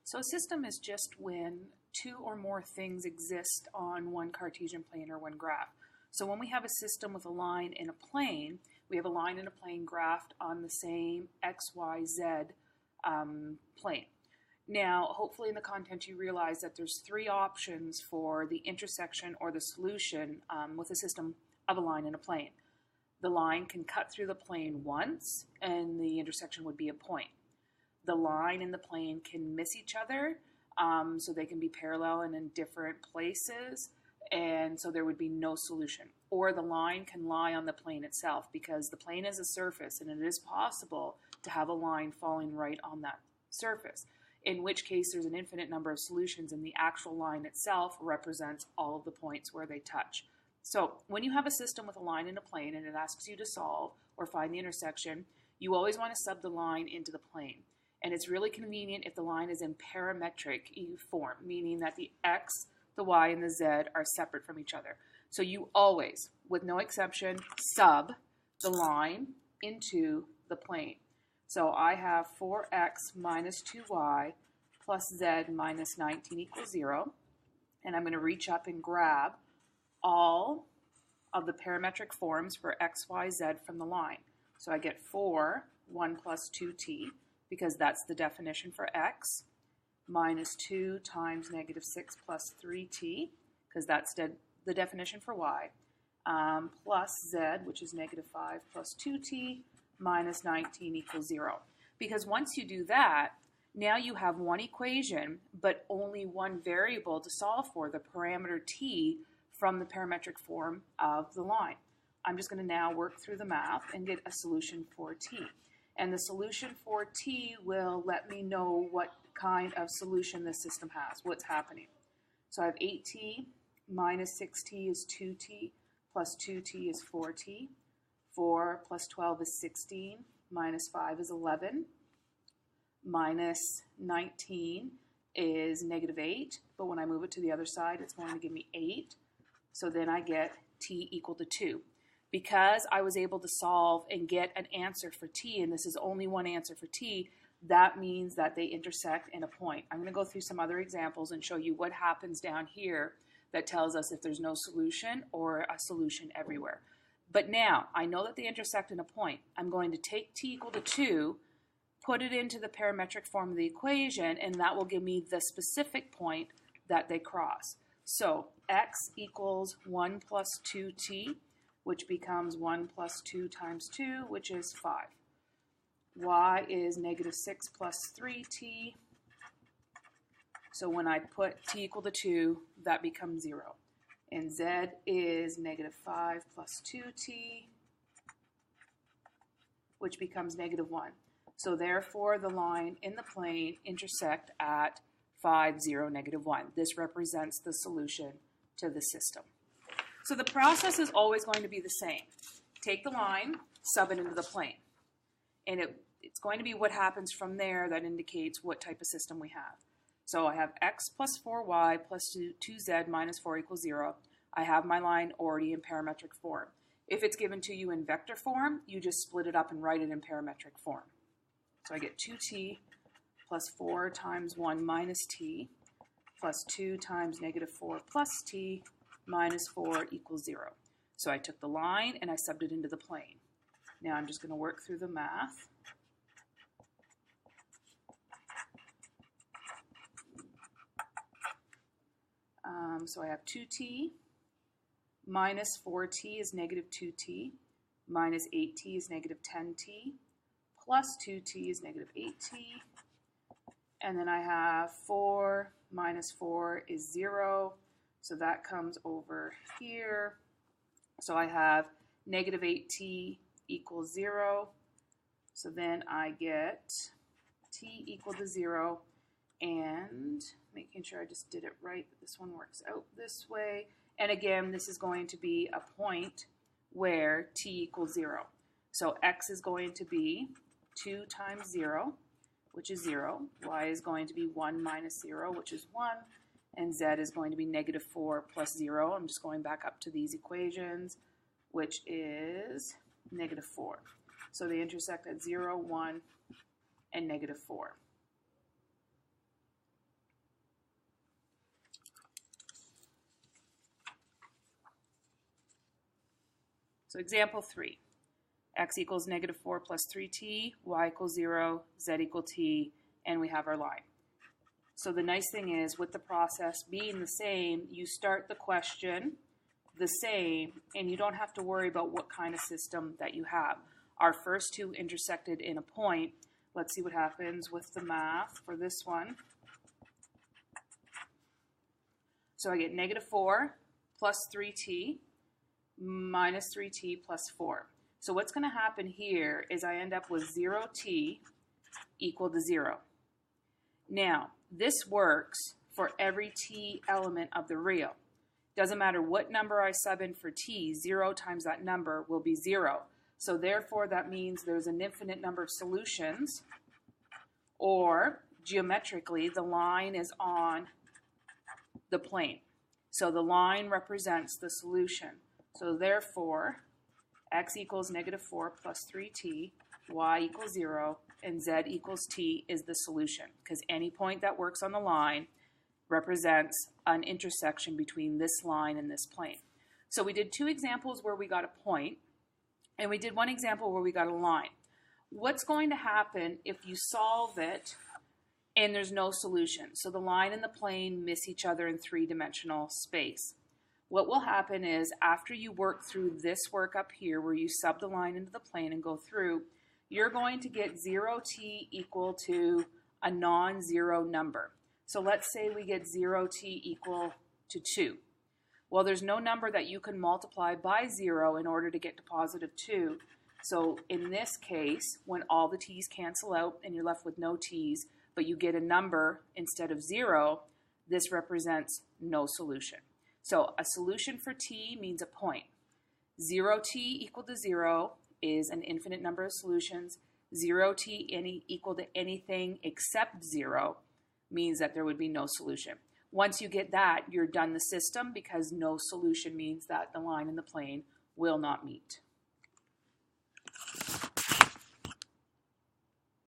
So a system is just when two or more things exist on one Cartesian plane or one graph. So when we have a system with a line in a plane, we have a line and a plane graphed on the same x, y, z plane. Now, hopefully in the content you realize that there's three options for the intersection or the solution with a system of a line and a plane. The line can cut through the plane once, and the intersection would be a point. The line and the plane can miss each other, so they can be parallel and in different places, and so there would be no solution. Or the line can lie on the plane itself, because the plane is a surface, and it is possible to have a line falling right on that surface, in which case there's an infinite number of solutions, and the actual line itself represents all of the points where they touch. So when you have a system with a line and a plane and it asks you to solve or find the intersection, you always want to sub the line into the plane. And it's really convenient if the line is in parametric form, meaning that the x, the y, and the z are separate from each other. So you always, with no exception, sub the line into the plane. So I have 4x minus 2y plus z minus 19 equals 0. And I'm going to reach up and grab all of the parametric forms for x, y, z from the line. So I get 4, 1 plus 2t, because that's the definition for x, minus 2 times negative 6 plus 3t, because that's the definition for y, plus z, which is negative 5 plus 2t, minus 19 equals 0. Because once you do that, now you have one equation, but only one variable to solve for, the parameter t, from the parametric form of the line. I'm just going to now work through the math and get a solution for t. And the solution for t will let me know what kind of solution this system has, what's happening. So I have 8t minus 6t is 2t, plus 2t is 4t. 4 plus 12 is 16, minus 5 is 11, minus 19 is negative 8, but when I move it to the other side, it's going to give me 8. So then I get t equal to 2. Because I was able to solve and get an answer for t, and this is only one answer for t, that means that they intersect in a point. I'm going to go through some other examples and show you what happens down here that tells us if there's no solution or a solution everywhere. But now, I know that they intersect in a point. I'm going to take t equal to 2, put it into the parametric form of the equation, and that will give me the specific point that they cross. So x equals 1 plus 2t, which becomes 1 plus 2 times 2, which is 5. Y is negative 6 plus 3t. So when I put t equal to 2, that becomes 0. And z is negative 5 plus 2t, which becomes negative 1. So therefore, the line in the plane intersect at 5, 0, negative 1. This represents the solution to the system. So the process is always going to be the same. Take the line, sub it into the plane. And it's going to be what happens from there that indicates what type of system we have. So I have x plus 4y plus 2z minus 4 equals 0. I have my line already in parametric form. If it's given to you in vector form, you just split it up and write it in parametric form. So I get 2t plus 4 times 1 minus t plus 2 times negative 4 plus t minus 4 equals 0. So I took the line and I subbed it into the plane. Now I'm just going to work through the math. So I have 2t minus 4t is negative 2t, minus 8t is negative 10t, plus 2t is negative 8t, and then I have 4 minus 4 is 0, so that comes over here. So I have negative 8t equals 0, so then I get t equal to 0, and making sure I just did it right, that this one works out this way. And again, this is going to be a point where t equals 0. So x is going to be 2 times 0, which is 0. Y is going to be 1 minus 0, which is 1. And z is going to be negative 4 plus 0. I'm just going back up to these equations, which is negative 4. So they intersect at 0, 1, and negative 4. So example 3, x equals negative 4 plus 3t, y equals 0, z equal t, and we have our line. So the nice thing is, with the process being the same, you start the question the same, and you don't have to worry about what kind of system that you have. Our first two intersected in a point. Let's see what happens with the math for this one. So I get negative 4 plus 3t minus 3t plus 4. So what's going to happen here is I end up with 0t equal to 0. Now, this works for every t element of the real. Doesn't matter what number I sub in for t, 0 times that number will be 0. So therefore, that means there's an infinite number of solutions, or geometrically, the line is on the plane. So the line represents the solution. So therefore, x equals negative 4 plus 3t, y equals 0, and z equals t is the solution, because any point that works on the line represents an intersection between this line and this plane. So we did two examples where we got a point, and we did one example where we got a line. What's going to happen if you solve it and there's no solution? So the line and the plane miss each other in three-dimensional space. What will happen is, after you work through this work up here where you sub the line into the plane and go through, you're going to get 0t equal to a non-zero number. So let's say we get 0t equal to 2. Well, there's no number that you can multiply by 0 in order to get to positive 2. So in this case, when all the t's cancel out and you're left with no t's, but you get a number instead of 0, this represents no solution. So a solution for t means a point. 0t equal to 0 is an infinite number of solutions. 0t equal to anything except 0 means that there would be no solution. Once you get that, you're done the system, because no solution means that the line and the plane will not meet.